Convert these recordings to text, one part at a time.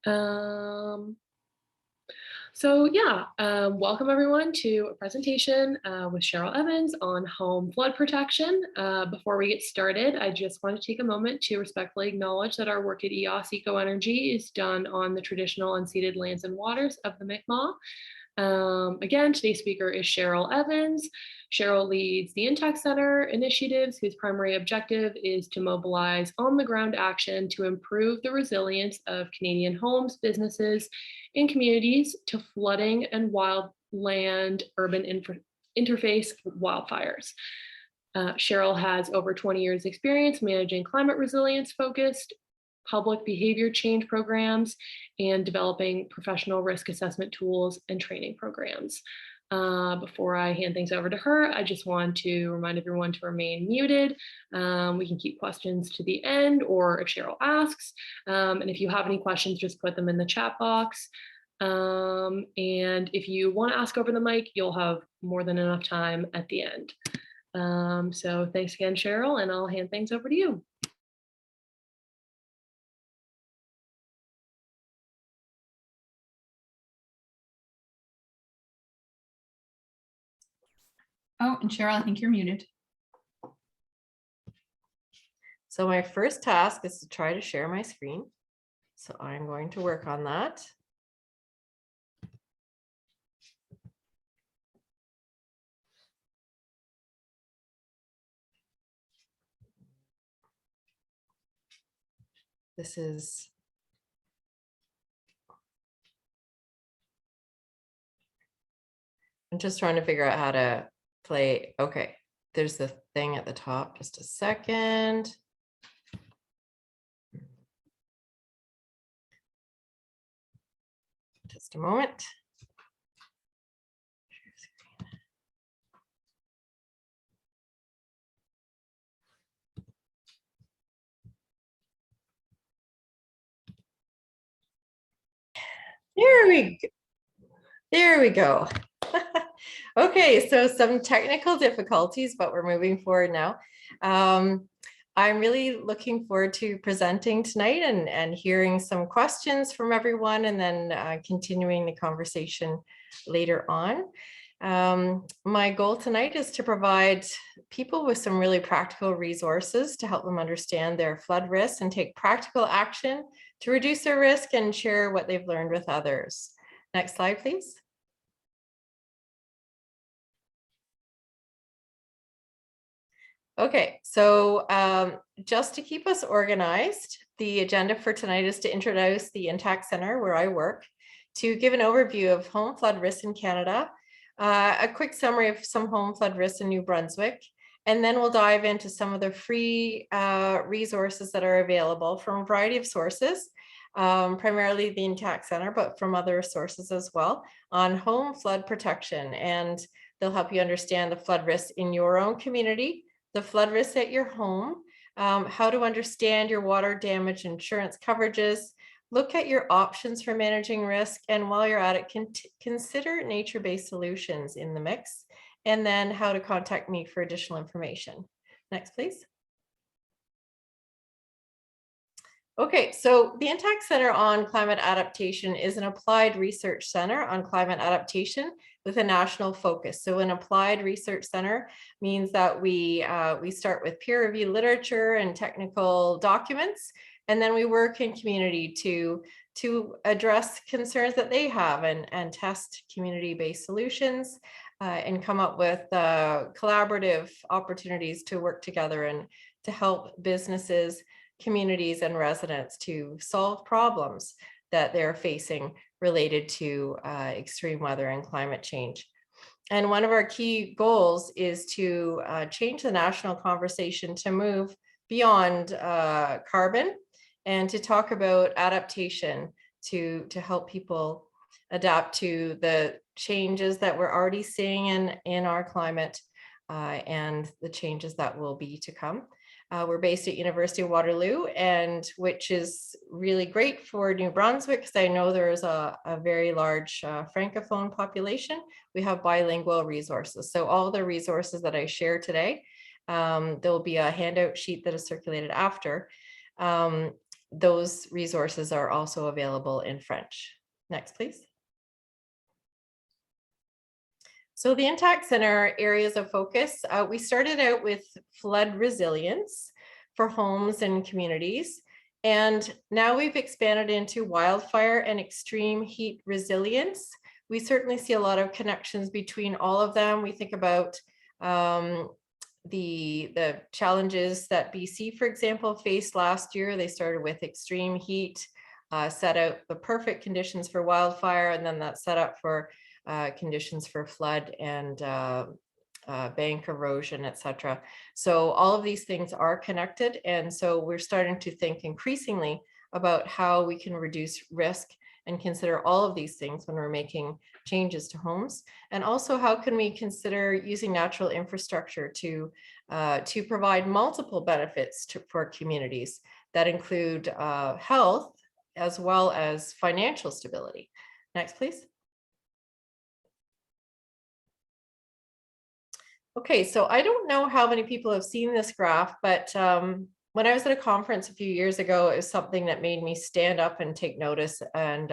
Um, Welcome everyone to a presentation with Cheryl Evans on home flood protection. Before we get started, I just want to take a moment to respectfully acknowledge that our work at EOS Eco Energy is done on the traditional unceded lands and waters of the Mi'kmaq. Again, today's speaker is Cheryl Evans. Cheryl leads the Intact Center initiatives, whose primary objective is to mobilize on-the-ground action to improve the resilience of Canadian homes, businesses, and communities to flooding and wildland urban interface wildfires. Cheryl has over 20 years experience managing climate resilience focused public behavior change programs and developing professional risk assessment tools and training programs. Before I hand things over to her, I just want to remind everyone to remain muted. We can keep questions to the end or if Cheryl asks. And if you have any questions, just put them in the chat box. And if you want to ask over the mic, you'll have more than enough time at the end. So thanks again, Cheryl, and I'll hand things over to you. Oh, and Cheryl, I think you're muted. So my first task is to try to share my screen. So I'm going to work on that. This is I'm just trying to figure out how to play. Okay, there's the thing at the top. Just a second. Just a moment. There we go. Okay, so some technical difficulties, but we're moving forward now. I'm really looking forward to presenting tonight and hearing some questions from everyone and then continuing the conversation later on. My goal tonight is to provide people with some really practical resources to help them understand their flood risks and take practical action to reduce their risk and share what they've learned with others. Next slide, please. Okay, so just to keep us organized, the agenda for tonight is to introduce the Intact Center where I work, to give an overview of home flood risks in Canada, a quick summary of some home flood risks in New Brunswick, and then we'll dive into some of the free resources that are available from a variety of sources, primarily the Intact Center, but from other sources as well, on home flood protection. And they'll help you understand the flood risks in your own community, the flood risks at your home, how to understand your water damage insurance coverages, look at your options for managing risk, and while you're at it, consider nature-based solutions in the mix, and then how to contact me for additional information. Next, please. Okay, so the Intact Center on Climate Adaptation is an applied research center on climate adaptation with a national focus. So an applied research center means that we start with peer-reviewed literature and technical documents, and then we work in community to address concerns that they have and test community-based solutions and come up with collaborative opportunities to work together and to help businesses, communities, and residents to solve problems that they're facing related to extreme weather and climate change. And one of our key goals is to change the national conversation to move beyond carbon and to talk about adaptation to help people adapt to the changes that we're already seeing in our climate and the changes that will be to come. We're based at University of Waterloo, and which is really great for New Brunswick because I know there is a very large Francophone population. We have bilingual resources. So all the resources that I share today, there will be a handout sheet that is circulated after. those resources are also available in French. Next, please. So the Intact Center areas of focus, we started out with flood resilience for homes and communities. And now we've expanded into wildfire and extreme heat resilience. We certainly see a lot of connections between all of them. We think about the challenges that BC, for example, faced last year. They started with extreme heat, set out the perfect conditions for wildfire, and then that set up for conditions for flood and bank erosion, etc. So all of these things are connected. And so we're starting to think increasingly about how we can reduce risk and consider all of these things when we're making changes to homes. And also, how can we consider using natural infrastructure to provide multiple benefits for communities that include health as well as financial stability. Next, please. Okay, so I don't know how many people have seen this graph, but when I was at a conference a few years ago, it was something that made me stand up and take notice, and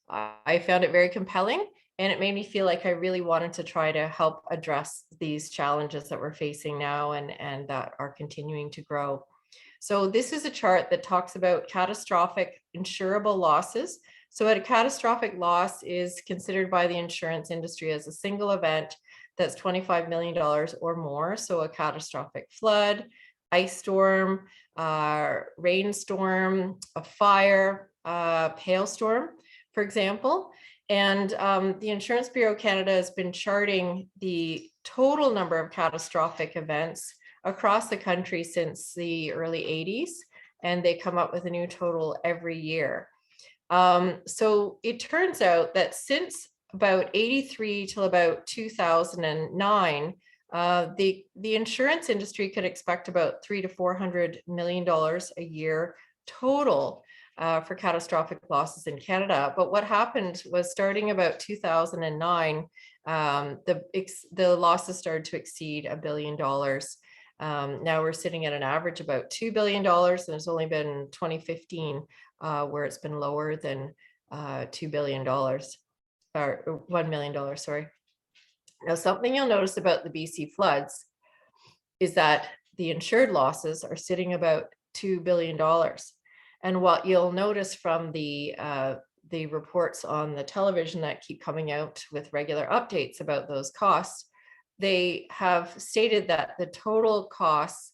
I found it very compelling, and it made me feel like I really wanted to try to help address these challenges that we're facing now and that are continuing to grow. So this is a chart that talks about catastrophic insurable losses. So a catastrophic loss is considered by the insurance industry as a single event that's $25 million or more. So a catastrophic flood, ice storm, rainstorm, a fire, hailstorm, for example. And the Insurance Bureau of Canada has been charting the total number of catastrophic events across the country since the early 80s, and they come up with a new total every year. So it turns out that since about 83 till about 2009, the insurance industry could expect about $300 to $400 million a year total for catastrophic losses in Canada. But what happened was, starting about 2009, the losses started to exceed $1 billion. Now we're sitting at an average about $2 billion, and it's only been 2015 where it's been lower than $2 billion. Or $1 million, sorry. Now, something you'll notice about the BC floods is that the insured losses are sitting about $2 billion. And what you'll notice from the reports on the television that keep coming out with regular updates about those costs, they have stated that the total costs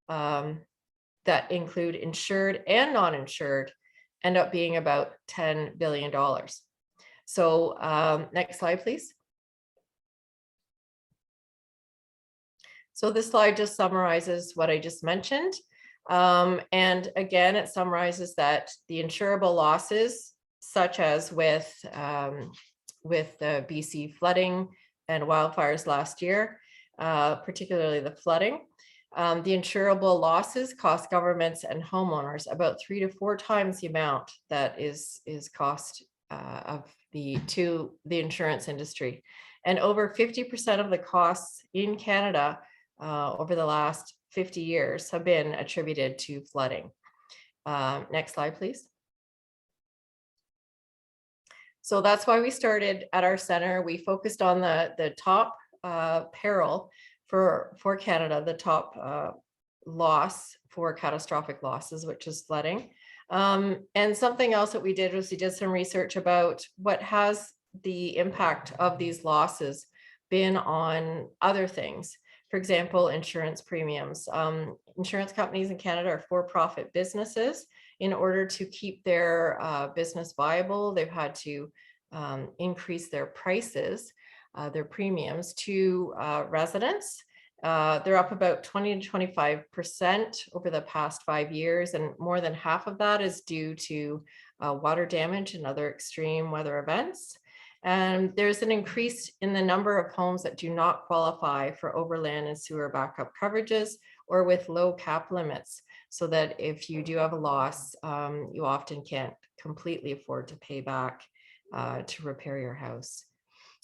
that include insured and non-insured end up being about $10 billion. So next slide, please. So this slide just summarizes what I just mentioned. And again, it summarizes that the insurable losses, such as with the BC flooding and wildfires last year, particularly the flooding, the insurable losses cost governments and homeowners about 3 to 4 times the amount that is cost to the insurance industry. And over 50% of the costs in Canada over the last 50 years have been attributed to flooding. Next slide, please. So that's why we started at our center. We focused on the top peril for Canada, the top loss for catastrophic losses, which is flooding. And something else that we did was we did some research about what has the impact of these losses been on other things. For example, insurance premiums. Insurance companies in Canada are for-profit businesses. In order to keep their business viable, they've had to increase their prices, their premiums to residents. They're up about 20 to 25% over the past 5 years, and more than half of that is due to water damage and other extreme weather events. And there's an increase in the number of homes that do not qualify for overland and sewer backup coverages, or with low cap limits, so that if you do have a loss, you often can't completely afford to pay back to repair your house.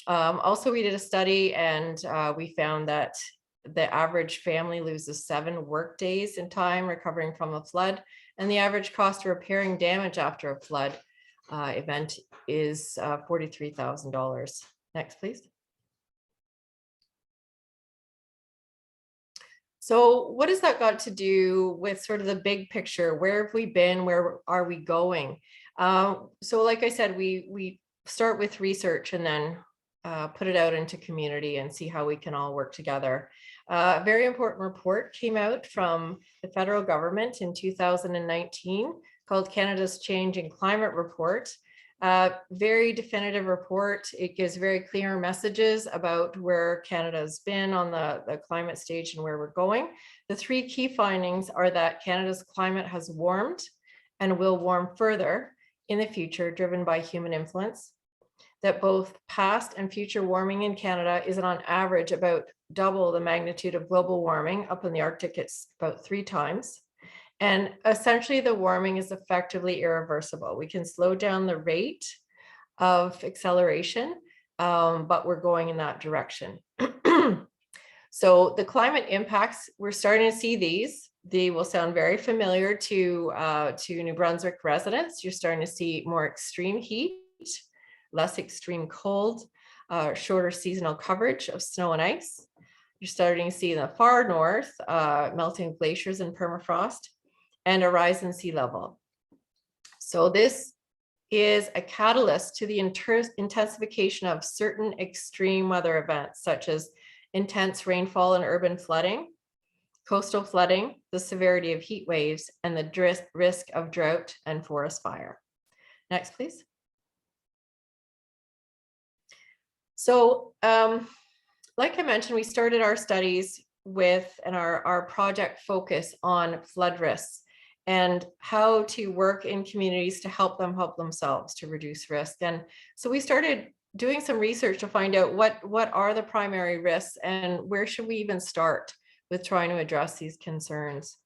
Also, we did a study, and we found that the average family loses 7 work days in time recovering from a flood, And the average cost of repairing damage after a flood event is $43,000. Next, please. So what has that got to do with sort of the big picture? Where have we been? Where are we going? So like I said, we start with research and then put it out into community and see how we can all work together. A very important report came out from the federal government in 2019 called Canada's Change in Climate Report. Very definitive report. It gives very clear messages about where Canada's been on the climate stage and where we're going. The three key findings are that Canada's climate has warmed and will warm further in the future, driven by human influence. That both past and future warming in Canada is on average about double the magnitude of global warming. Up in the Arctic, it's about 3 times. And essentially the warming is effectively irreversible. We can slow down the rate of acceleration, but we're going in that direction. So the climate impacts, we're starting to see these. They will sound very familiar to New Brunswick residents. You're starting to see more extreme heat, less extreme cold, shorter seasonal coverage of snow and ice. You're starting to see in the far north, melting glaciers and permafrost, and a rise in sea level. So this is a catalyst to the intensification of certain extreme weather events, such as intense rainfall and urban flooding, coastal flooding, the severity of heat waves, and the risk of drought and forest fire. Next, please. So, like I mentioned, we started our studies with and our project focus on flood risks and how to work in communities to help them help themselves to reduce risk. And so we started doing some research to find out what are the primary risks and where should we even start with trying to address these concerns.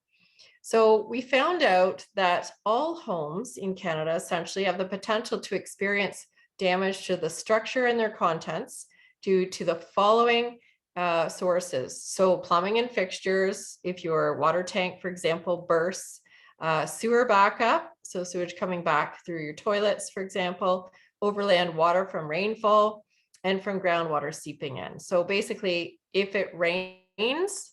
So we found out that all homes in Canada essentially have the potential to experience damage to the structure and their contents due to the following sources. So plumbing and fixtures, if your water tank, for example, bursts, sewer backup, so sewage coming back through your toilets, for example, overland water from rainfall, and from groundwater seeping in. So basically, if it rains,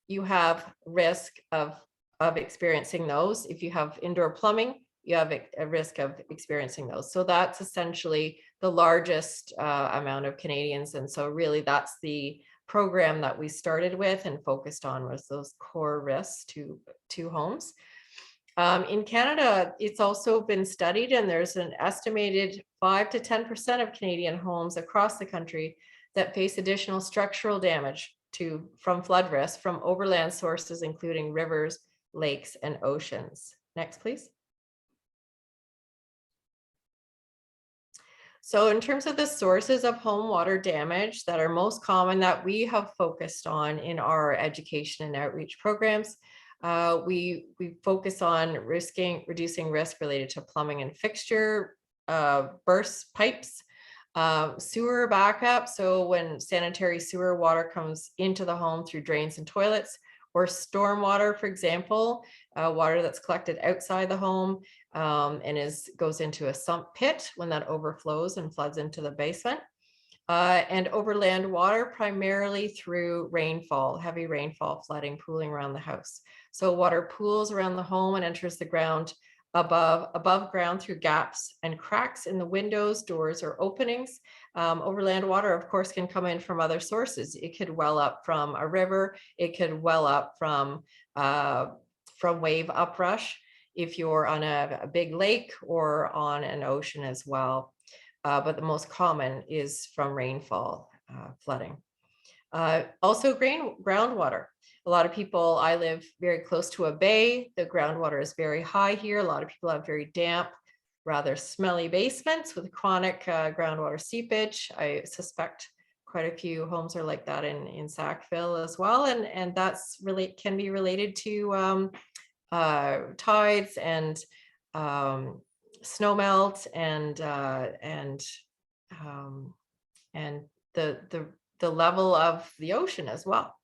you have risk of experiencing those. If you have indoor plumbing, you have a risk of experiencing those. So that's essentially the largest amount of Canadians. And so really that's the program that we started with and focused on, was those core risks to homes. In Canada, it's also been studied, and there's an estimated 5 to 10% of Canadian homes across the country that face additional structural damage from flood risk from overland sources, including rivers, lakes, and oceans. Next, please. So in terms of the sources of home water damage that are most common that we have focused on in our education and outreach programs, we focus on reducing risk related to plumbing and fixture, burst pipes, sewer backup. So when sanitary sewer water comes into the home through drains and toilets, or storm water, for example, water that's collected outside the home and goes into a sump pit when that overflows and floods into the basement. And overland water, primarily through rainfall, heavy rainfall, flooding, pooling around the house. So water pools around the home and enters the ground above ground through gaps and cracks in the windows, doors, or openings. Overland water, of course, can come in from other sources. It could well up from a river. It could well up from wave uprush if you're on a big lake or on an ocean as well. But the most common is from rainfall flooding. Also groundwater. A lot of people, I live very close to a bay. The groundwater is very high here. A lot of people have very damp, rather smelly basements with chronic groundwater seepage. I suspect quite a few homes are like that in Sackville as well. And that's can be related to tides and snow melt and the level of the ocean as well.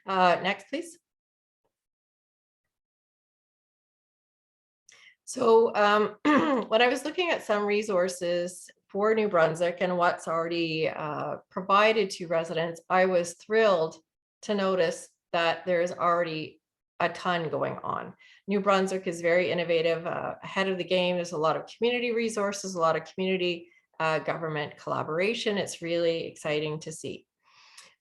Next, please. So when I was looking at some resources for New Brunswick and what's already provided to residents, I was thrilled to notice that there's already a ton going on. New Brunswick is very innovative, ahead of the game. There's a lot of community resources, a lot of community government collaboration. It's really exciting to see.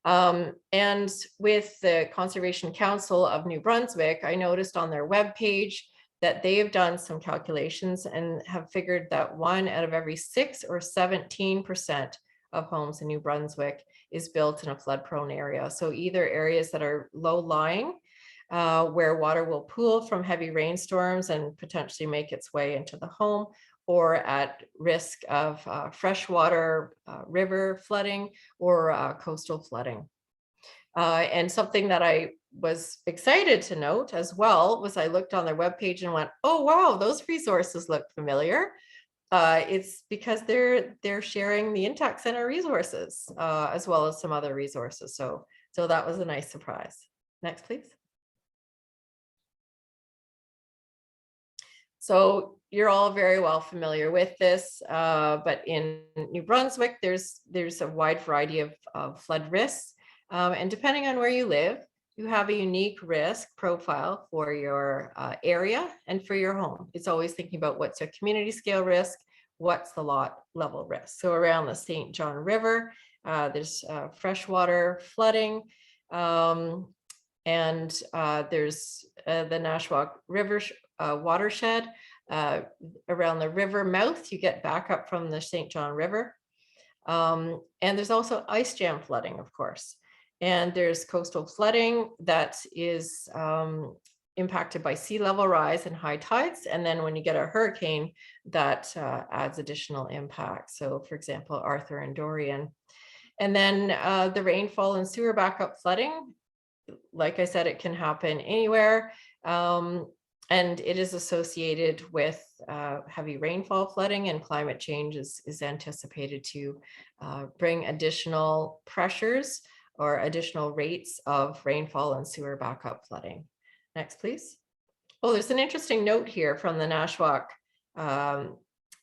And with the Conservation Council of New Brunswick, I noticed on their webpage that they have done some calculations and have figured that 1 out of every 6 or 17% of homes in New Brunswick is built in a flood prone area. So either areas that are low lying, where water will pool from heavy rainstorms and potentially make its way into the home, or at risk of freshwater river flooding or coastal flooding. And something that I was excited to note as well was I looked on their webpage and went, oh, wow, those resources look familiar. It's because they're sharing the Intact Center resources as well as some other resources. So that was a nice surprise. Next, please. So you're all very well familiar with this, but in New Brunswick, there's a wide variety of flood risks. And depending on where you live, you have a unique risk profile for your area and for your home. It's always thinking about what's a community scale risk, what's the lot level risk. So around the St. John River, there's freshwater flooding, and there's the Nashwauk River watershed. Around the river mouth, you get back up from the St. John River. And there's also ice jam flooding, of course. And there's coastal flooding that is impacted by sea level rise and high tides. And then when you get a hurricane, that adds additional impact. So for example, Arthur and Dorian. And then the rainfall and sewer backup flooding, like I said, it can happen anywhere. And it is associated with heavy rainfall flooding, and climate change is anticipated to bring additional pressures or additional rates of rainfall and sewer backup flooding. Next, please. Oh, there's an interesting note here from the Nashwauk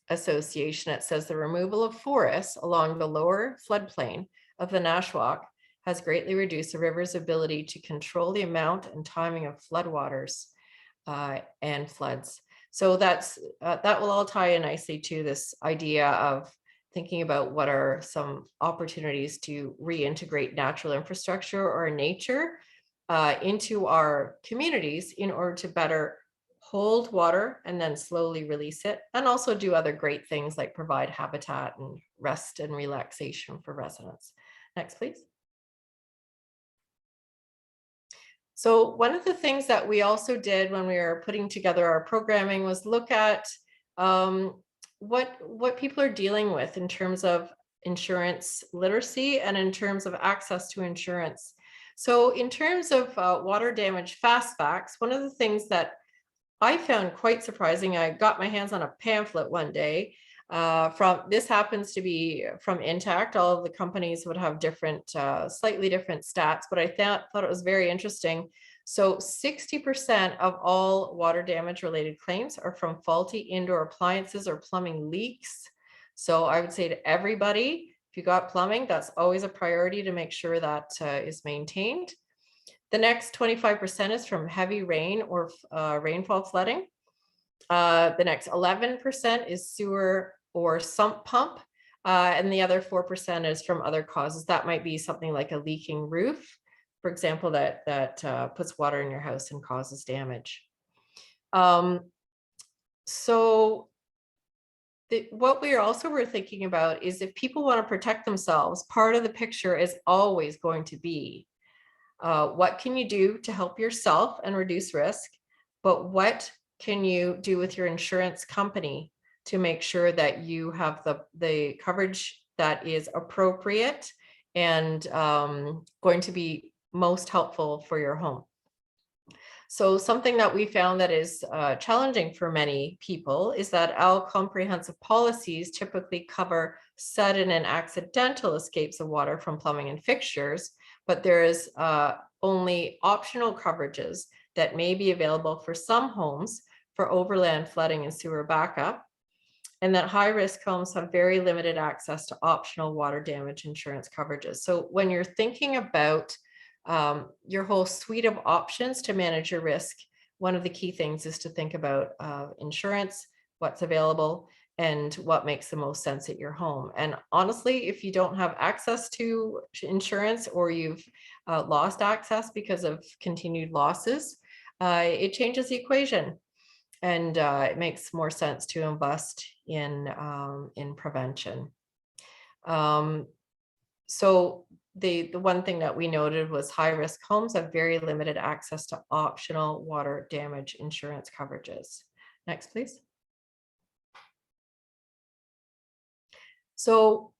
Association. It says the removal of forests along the lower floodplain of the Nashwauk has greatly reduced the river's ability to control the amount and timing of floodwaters and floods. So that will all tie in nicely to this idea of thinking about what are some opportunities to reintegrate natural infrastructure or nature into our communities in order to better hold water and then slowly release it, and also do other great things like provide habitat and rest and relaxation for residents. Next, please. So one of the things that we also did when we were putting together our programming was look at what people are dealing with in terms of insurance literacy and in terms of access to insurance. So in terms of water damage fast facts, one of the things that I found quite surprising, I got my hands on a pamphlet one day this happens to be from Intact. All of the companies would have different, slightly different stats, but I thought it was very interesting. So 60% of all water damage related claims are from faulty indoor appliances or plumbing leaks. So I would say to everybody, if you got plumbing, that's always a priority to make sure that is maintained. The next 25% is from heavy rain or rainfall flooding. The next 11% is sewer or sump pump, and the other 4% is from other causes. That might be something like a leaking roof, for example, that puts water in your house and causes damage. So what we also were thinking about is if people want to protect themselves, part of the picture is always going to be what can you do to help yourself and reduce risk, but what can you do with your insurance company to make sure that you have the coverage that is appropriate and going to be most helpful for your home. So something that we found that is challenging for many people is that our comprehensive policies typically cover sudden and accidental escapes of water from plumbing and fixtures, but there is only optional coverages that may be available for some homes for overland flooding and sewer backup, and that high-risk homes have very limited access to optional water damage insurance coverages. So when you're thinking about your whole suite of options to manage your risk, one of the key things is to think about insurance, what's available, and what makes the most sense at your home. And honestly, if you don't have access to insurance, or you've lost access because of continued losses, it changes the equation. And it makes more sense to invest in prevention. So the one thing that we noted was high-risk homes have very limited access to optional water damage insurance coverages. Next, please. So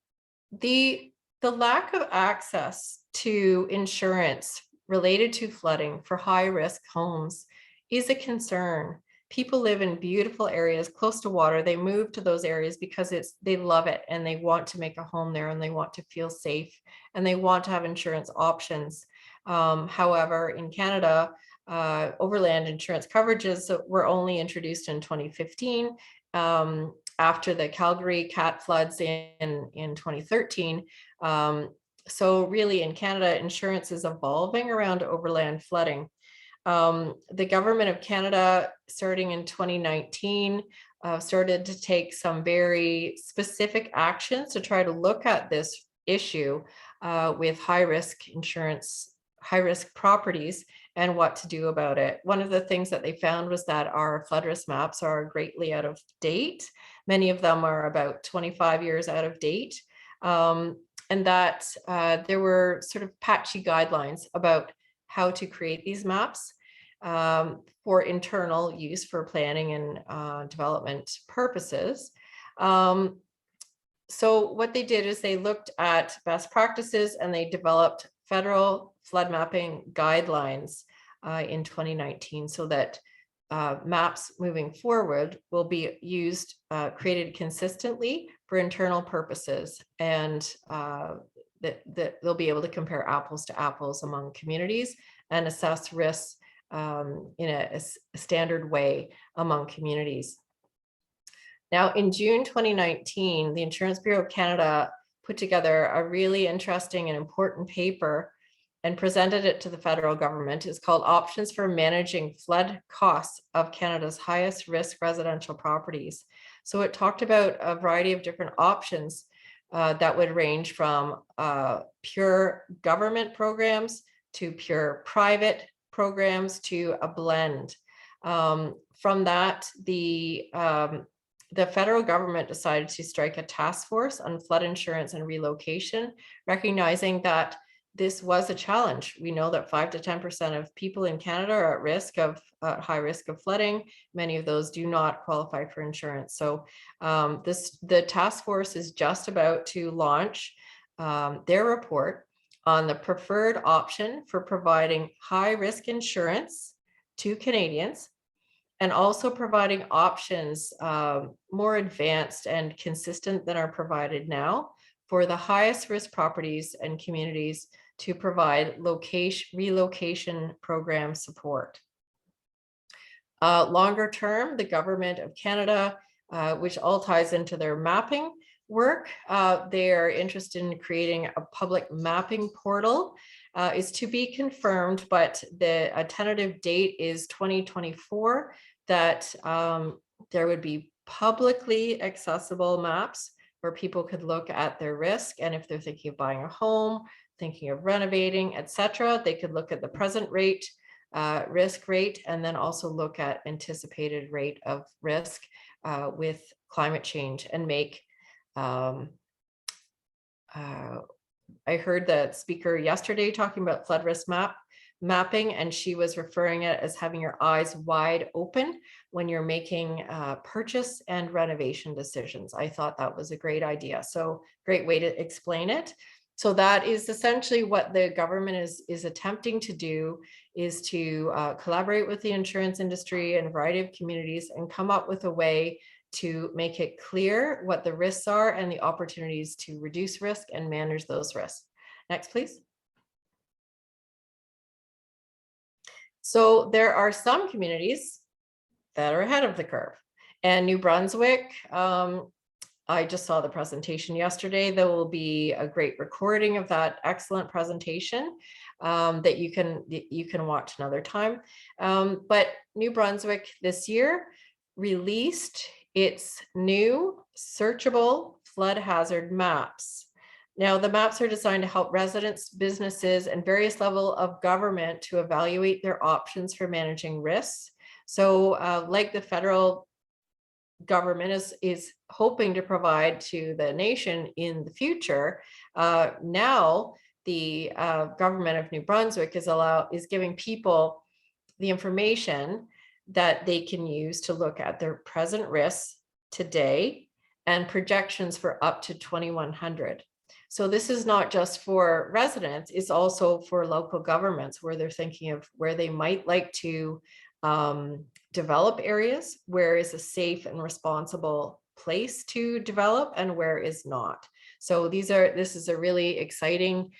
the lack of access to insurance related to flooding for high-risk homes is a concern. People live in beautiful areas close to water. They move to those areas because they love it, and they want to make a home there, and they want to feel safe, and they want to have insurance options. However, in Canada, overland insurance coverages were only introduced in 2015 after the Calgary cat floods in 2013. So really in Canada, insurance is evolving around overland flooding. The government of Canada, starting in 2019, started to take some very specific actions to try to look at this issue with high-risk insurance, high-risk properties, and what to do about it. One of the things that they found was that our flood risk maps are greatly out of date. Many of them are about 25 years out of date. And that there were sort of patchy guidelines about how to create these maps for internal use for planning and development purposes. So what they did is they looked at best practices, and they developed federal flood mapping guidelines in 2019, so that maps moving forward will be used, created consistently for internal purposes, and that they'll be able to compare apples to apples among communities and assess risks in a standard way among communities. Now, in June 2019, the Insurance Bureau of Canada put together a really interesting and important paper and presented it to the federal government. It's called Options for Managing Flood Costs of Canada's Highest Risk Residential Properties. So it talked about a variety of different options that would range from pure government programs to pure private programs to a blend. From that, the federal government decided to strike a task force on flood insurance and relocation, recognizing that this was a challenge. We know that 5 to 10% of people in Canada are at risk of high risk of flooding. Many of those do not qualify for insurance. So the task force is just about to launch their report on the preferred option for providing high risk insurance to Canadians, and also providing options more advanced and consistent than are provided now for the highest risk properties and communities to provide relocation program support. Longer term, the government of Canada, which all ties into their mapping work, they are interested in creating a public mapping portal. Is to be confirmed, but a tentative date is 2024, that there would be publicly accessible maps where people could look at their risk, and if they're thinking of buying a home, thinking of renovating, etc., they could look at the present rate, risk rate, and then also look at anticipated rate of risk with climate change, and make I heard the speaker yesterday talking about flood risk mapping, and she was referring it as having your eyes wide open when you're making purchase and renovation decisions. I thought that was a great idea. So great way to explain it. So that is essentially what the government is attempting to do, is to collaborate with the insurance industry and a variety of communities and come up with a way to make it clear what the risks are and the opportunities to reduce risk and manage those risks. Next, please. So there are some communities that are ahead of the curve. And New Brunswick, I just saw the presentation yesterday. There will be a great recording of that excellent presentation that you can watch another time. But New Brunswick this year released its new searchable flood hazard maps. Now, the maps are designed to help residents, businesses, and various levels of government to evaluate their options for managing risks. So like the federal government is hoping to provide to the nation in the future, now the government of New Brunswick is giving people the information that they can use to look at their present risks today and projections for up to 2100. So this is not just for residents, it's also for local governments where they're thinking of where they might like to develop areas, where is a safe and responsible place to develop and where is not. So this is a really exciting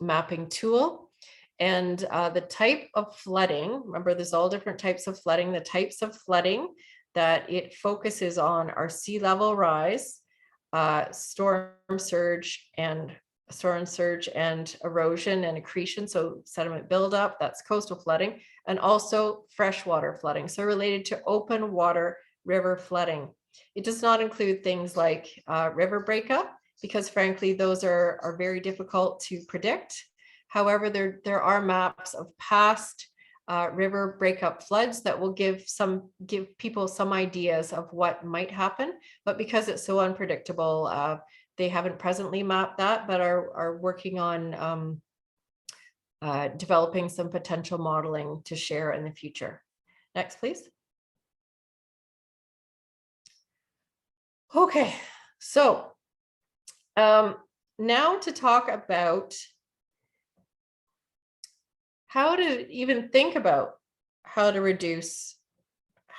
mapping tool. And the type of flooding, remember there's all different types of flooding, the types of flooding that it focuses on are sea level rise, storm surge and erosion and accretion, so sediment buildup, that's coastal flooding, and also freshwater flooding, so related to open water river flooding. It does not include things like river breakup, because frankly, those are very difficult to predict. However, there are maps of past river breakup floods that will give people some ideas of what might happen, but because it's so unpredictable, they haven't presently mapped that, but are working on developing some potential modeling to share in the future. Next, please. Okay, so now to talk about how to even think about how to reduce,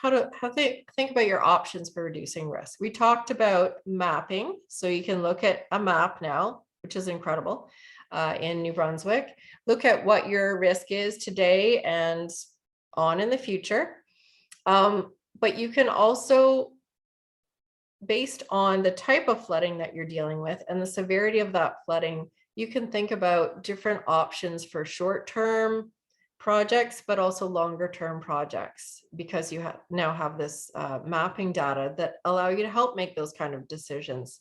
think about your options for reducing risk. We talked about mapping, so you can look at a map now, which is incredible, in New Brunswick. Look at what your risk is today and on in the future. But you can also, based on the type of flooding that you're dealing with and the severity of that flooding, you can think about different options for short-term projects, but also longer-term projects, because you now have this mapping data that allow you to help make those kind of decisions.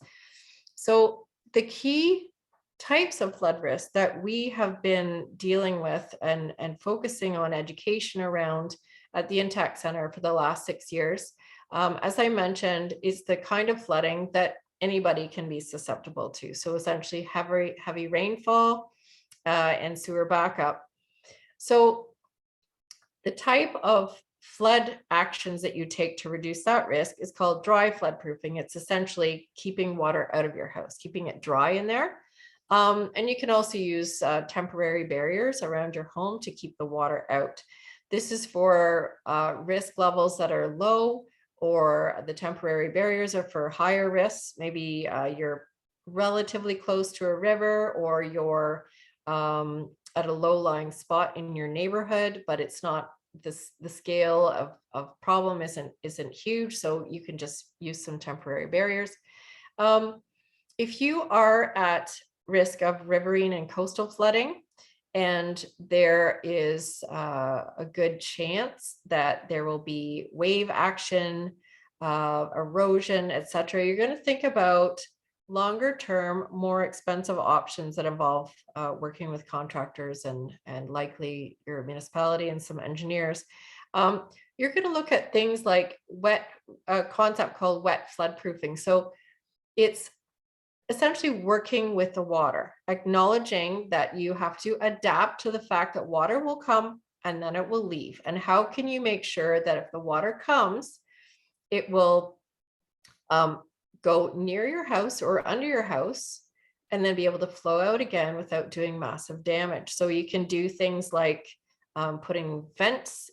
So the key types of flood risk that we have been dealing with and focusing on education around at the Intact Center for the last 6 years, as I mentioned, is the kind of flooding that anybody can be susceptible to. So essentially heavy rainfall and sewer backup. So the type of flood actions that you take to reduce that risk is called dry flood proofing. It's essentially keeping water out of your house, keeping it dry in there. And you can also use temporary barriers around your home to keep the water out. This is for risk levels that are low, or the temporary barriers are for higher risks. Maybe you're relatively close to a river, or you're at a low-lying spot in your neighborhood, but it's not the scale of problem isn't huge, so you can just use some temporary barriers. If you are at risk of riverine and coastal flooding, and there is a good chance that there will be wave action, erosion, etc., you're going to think about longer term, more expensive options that involve working with contractors and likely your municipality and some engineers. You're going to look at things like a concept called wet flood proofing. So it's essentially working with the water, acknowledging that you have to adapt to the fact that water will come and then it will leave. And how can you make sure that if the water comes, it will go near your house or under your house and then be able to flow out again without doing massive damage. So you can do things like putting vents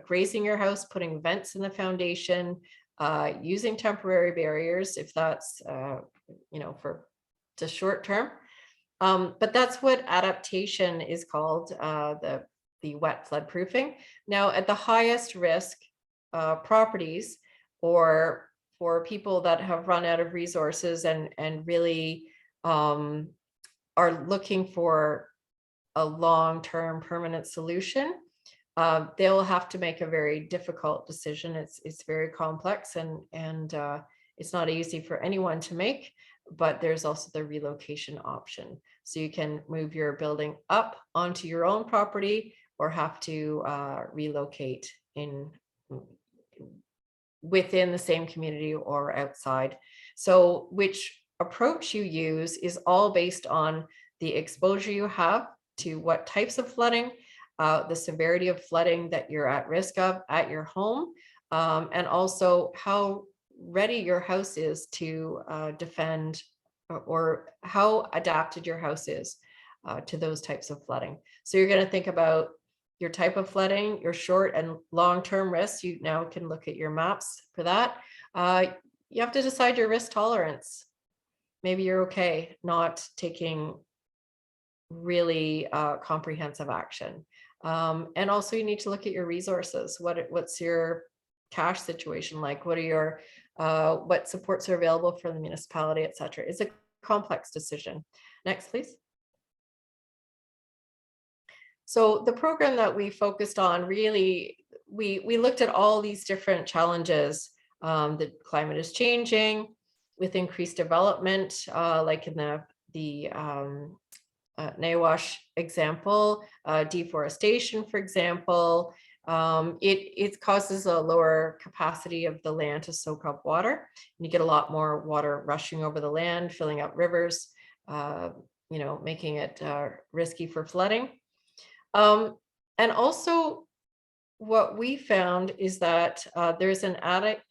grazing your house, putting vents in the foundation, using temporary barriers if that's for the short term. But that's what adaptation is called, the wet flood proofing. Now, at the highest risk properties, or for people that have run out of resources and really are looking for a long-term permanent solution, they'll have to make a very difficult decision. It's very complex, and it's not easy for anyone to make, but there's also the relocation option. So you can move your building up onto your own property, or have to relocate within the same community or outside. So which approach you use is all based on the exposure you have to what types of flooding, the severity of flooding that you're at risk of at your home, and also how ready your house is to defend, or how adapted your house is to those types of flooding. So you're going to think about your type of flooding, your short and long-term risks. You now can look at your maps for that. You have to decide your risk tolerance. Maybe you're okay not taking really comprehensive action. And also you need to look at your resources. What's your cash situation like? What are your what supports are available from the municipality, et cetera. It's a complex decision. Next, please. So the program that we focused on, really, we looked at all these different challenges. The climate is changing with increased development, like in the Nawash example, deforestation, for example. It causes a lower capacity of the land to soak up water. And you get a lot more water rushing over the land, filling up rivers, making it risky for flooding. And also what we found is that there's an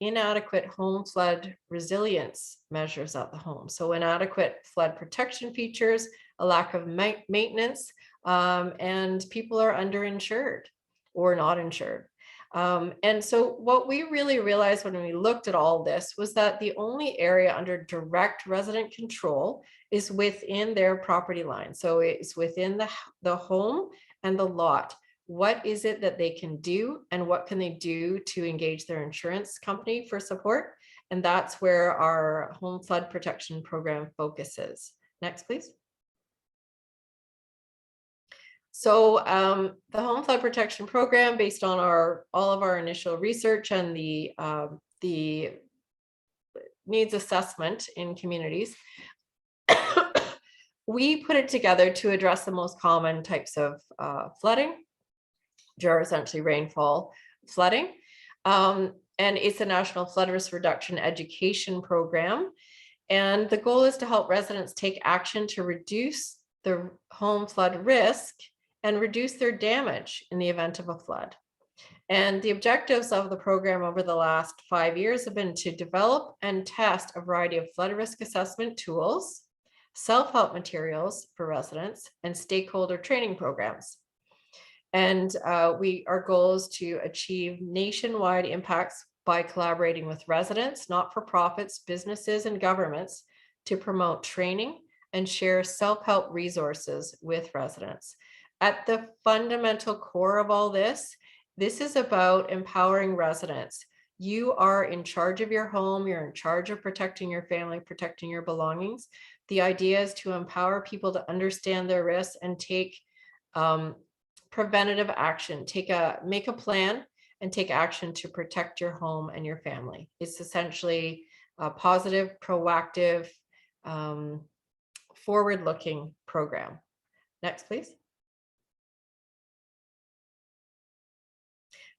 inadequate home flood resilience measures at the home. So inadequate flood protection features, a lack of maintenance, and people are underinsured or not insured. And so what we really realized when we looked at all this was that the only area under direct resident control is within their property line. So it's within the home and the lot. What is it that they can do, and what can they do to engage their insurance company for support? And that's where our home flood protection program focuses. Next, please. So the home flood protection program, based on all of our initial research and the needs assessment in communities, we put it together to address the most common types of flooding, which are essentially rainfall flooding. And it's a national flood risk reduction education program. And the goal is to help residents take action to reduce the home flood risk and reduce their damage in the event of a flood. And the objectives of the program over the last 5 years have been to develop and test a variety of flood risk assessment tools, self-help materials for residents, and stakeholder training programs. And our goal is to achieve nationwide impacts by collaborating with residents, not-for-profits, businesses, and governments to promote training and share self-help resources with residents. At the fundamental core of all this is about empowering residents. You are in charge of your home, you're in charge of protecting your family, protecting your belongings. The idea is to empower people to understand their risks and take preventative action, make a plan and take action to protect your home and your family. It's essentially a positive, proactive, forward-looking program. Next, please.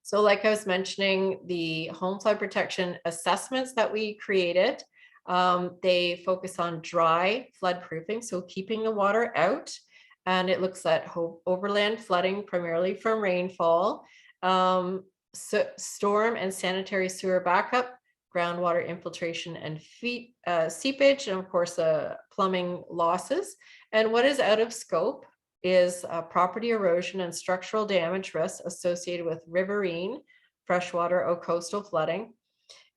So like I was mentioning, the home flood protection assessments that we created, they focus on dry flood proofing, so keeping the water out. And it looks at overland flooding, primarily from rainfall, storm and sanitary sewer backup, groundwater infiltration and seepage, and of course, plumbing losses. And what is out of scope is property erosion and structural damage risks associated with riverine, freshwater, or coastal flooding.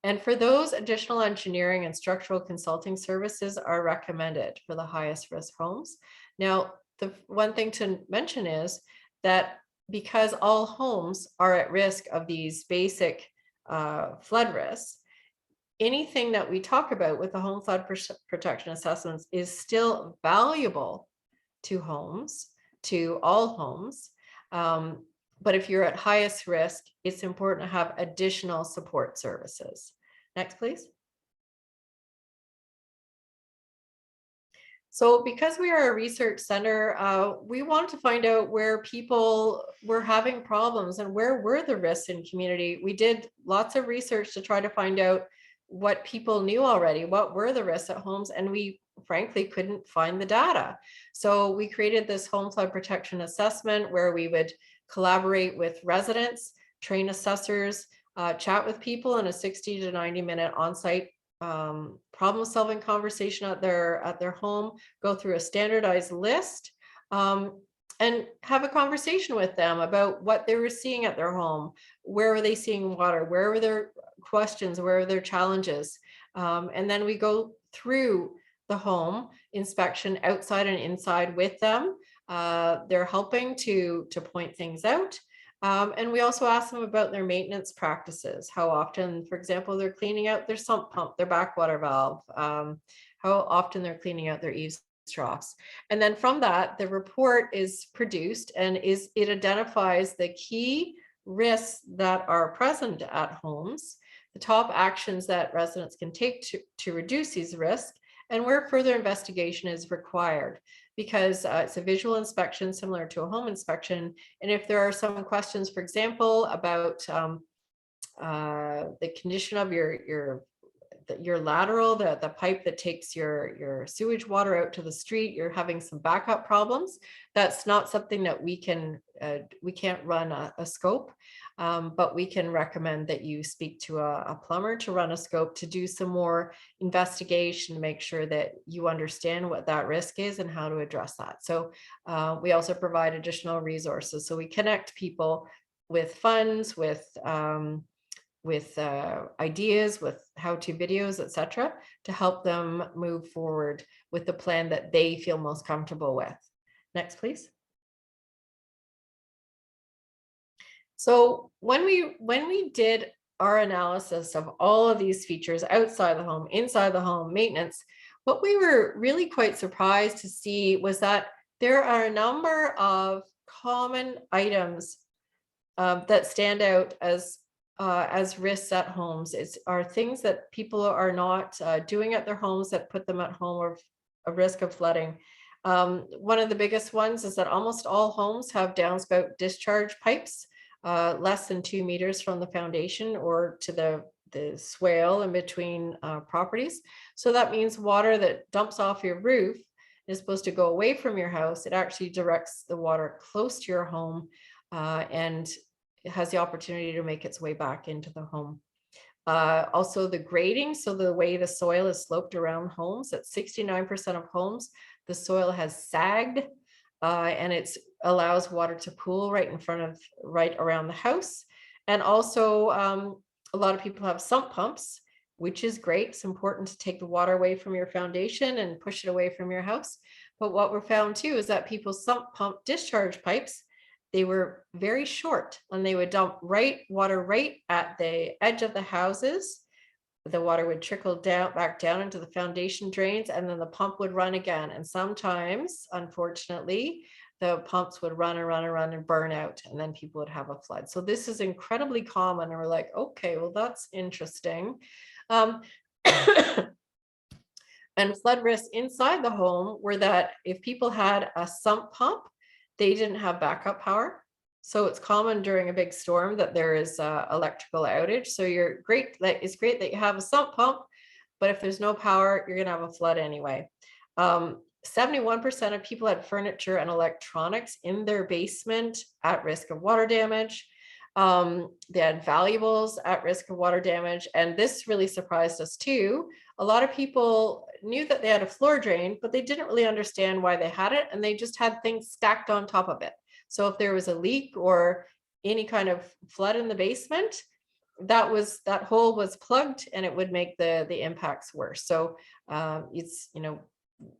And for those, additional engineering and structural consulting services are recommended for the highest risk homes. Now, the one thing to mention is that because all homes are at risk of these basic flood risk, anything that we talk about with the home flood protection assessments is still valuable to homes, to all homes. But if you're at highest risk, it's important to have additional support services. Next, please. So because we are a research center, we want to find out where people were having problems and where were the risks in community. We did lots of research to try to find out what people knew already, what were the risks at homes, and we frankly couldn't find the data. So we created this home flood protection assessment where we would collaborate with residents, train assessors, chat with people in a 60 to 90-minute on-site problem-solving conversation at their home, go through a standardized list, and have a conversation with them about what they were seeing at their home. Where were they seeing water? Where were their questions? Where were their challenges? And then we go through the home inspection outside and inside with them. They're helping to point things out. And we also ask them about their maintenance practices, how often, for example, they're cleaning out their sump pump, their backwater valve, how often they're cleaning out their eaves troughs. And then from that, the report is produced and it identifies the key risks that are present at homes, the top actions that residents can take to reduce these risks, and where further investigation is required, because it's a visual inspection similar to a home inspection. And if there are some questions, for example, about the condition of your lateral, the pipe that takes your sewage water out to the street, you're having some backup problems, that's not something that we can't run a scope, but we can recommend that you speak to a plumber to run a scope to do some more investigation, make sure that you understand what that risk is and how to address that. So we also provide additional resources. So we connect people with funds, with ideas, with how-to videos, etc., to help them move forward with the plan that they feel most comfortable with. Next, please. So when we did our analysis of all of these features outside the home, inside the home, maintenance, what we were really quite surprised to see was that there are a number of common items that stand out as risks at homes. Are things that people are not doing at their homes that put them at home or a risk of flooding. One of the biggest ones is that almost all homes have downspout discharge pipes less than 2 meters from the foundation or to the swale in between properties. So that means water that dumps off your roof is supposed to go away from your house. It actually directs the water close to your home and it has the opportunity to make its way back into the home. Also the grading, so the way the soil is sloped around homes, at 69% of homes, the soil has sagged and it allows water to pool right around the house. And also a lot of people have sump pumps, which is great. It's important to take the water away from your foundation and push it away from your house. But what we're found too is that people's sump pump discharge pipes, they were very short and they would dump water right at the edge of the houses. The water would trickle back down into the foundation drains, and then the pump would run again. And sometimes, unfortunately, the pumps would run and burn out, and then people would have a flood. So this is incredibly common. And we're like, okay, well, that's interesting. And flood risks inside the home were that if people had a sump pump, they didn't have backup power. So it's common during a big storm that there is electrical outage. So it's great that you have a sump pump, but if there's no power, you're gonna have a flood anyway. 71% of people had furniture and electronics in their basement at risk of water damage. They had valuables at risk of water damage. And this really surprised us too. A lot of people knew that they had a floor drain, but they didn't really understand why they had it. And they just had things stacked on top of it. So if there was a leak or any kind of flood in the basement, that hole was plugged and it would make the impacts worse. So it's,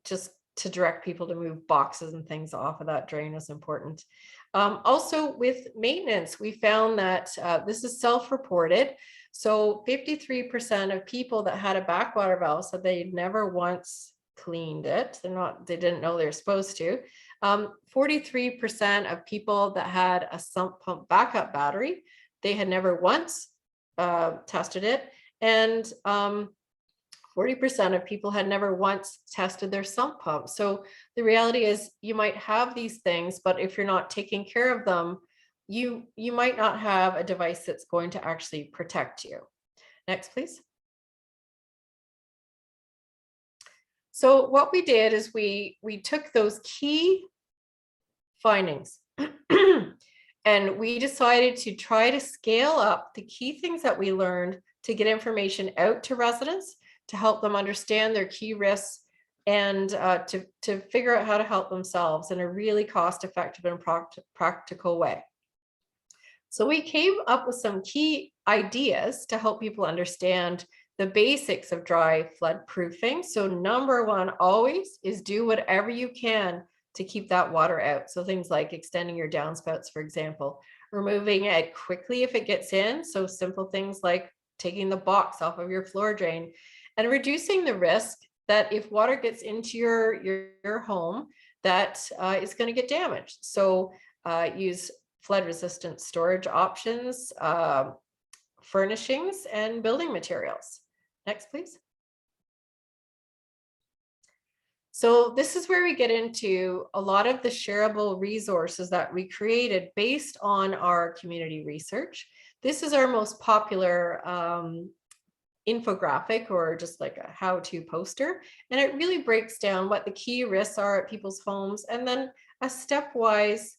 just to direct people to move boxes and things off of that drain is important. Also with maintenance, we found that this is self-reported. So 53% of people that had a backwater valve said they'd never once cleaned it. They didn't know they're supposed to. 43% of people that had a sump pump backup battery, they had never once tested it. And 40% of people had never once tested their sump pump. So the reality is you might have these things, but if you're not taking care of them, you might not have a device that's going to actually protect you. Next, please. So what we did is we took those key findings and we decided to try to scale up the key things that we learned to get information out to residents, to help them understand their key risks, and to figure out how to help themselves in a really cost-effective and practical way. So we came up with some key ideas to help people understand the basics of dry flood proofing. So number one always is do whatever you can to keep that water out. So things like extending your downspouts, for example, removing it quickly if it gets in. So simple things like taking the box off of your floor drain, and reducing the risk that if water gets into your home, that is going to get damaged. So use flood resistant storage options, furnishings, and building materials. Next, please. So this is where we get into a lot of the shareable resources that we created based on our community research. This is our most popular infographic, or just like a how-to poster, and it really breaks down what the key risks are at people's homes, and then a stepwise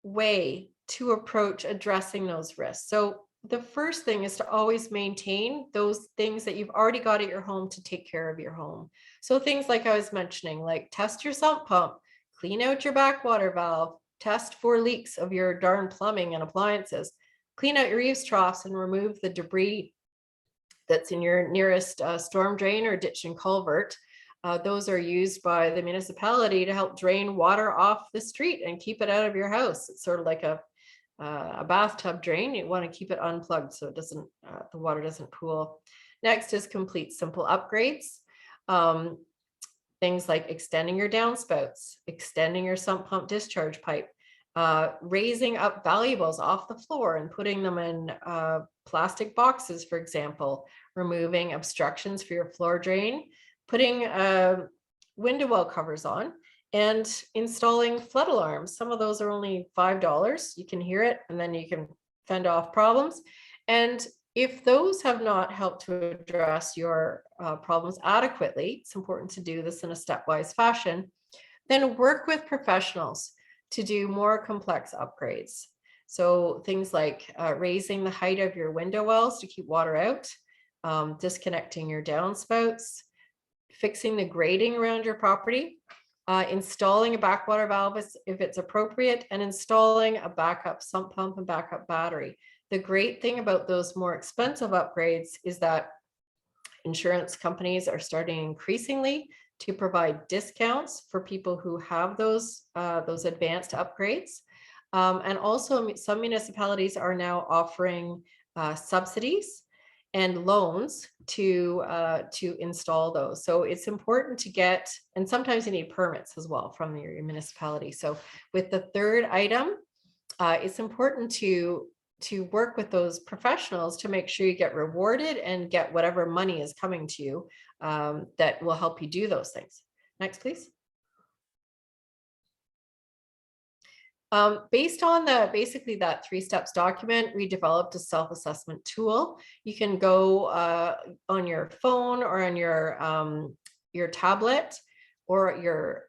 way to approach addressing those risks. So the first thing is to always maintain those things that you've already got at your home to take care of your home. So things like I was mentioning, like test your sump pump, clean out your backwater valve, test for leaks of your darn plumbing and appliances, clean out your eaves troughs and remove the debris that's in your nearest storm drain or ditch and culvert. Those are used by the municipality to help drain water off the street and keep it out of your house. It's sort of like a bathtub drain. You want to keep it unplugged so it doesn't, the water doesn't pool. Next is complete simple upgrades. Things like extending your downspouts, extending your sump pump discharge pipe, raising up valuables off the floor and putting them in plastic boxes, for example, removing obstructions for your floor drain, putting window well covers on, and installing flood alarms. Some of those are only $5. You can hear it and then you can fend off problems. And if those have not helped to address your problems adequately, it's important to do this in a stepwise fashion, then work with professionals to do more complex upgrades. So things like raising the height of your window wells to keep water out, disconnecting your downspouts, fixing the grading around your property, installing a backwater valve if it's appropriate, and installing a backup sump pump and backup battery. The great thing about those more expensive upgrades is that insurance companies are starting increasingly to provide discounts for people who have those advanced upgrades. And also some municipalities are now offering subsidies and loans to install those. So it's important to get, and sometimes you need permits as well from your municipality. So with the third item, it's important to work with those professionals to make sure you get rewarded and get whatever money is coming to you that will help you do those things. Next, please. Based on basically that 3 steps document, we developed a self-assessment tool. You can go on your phone or on your tablet or your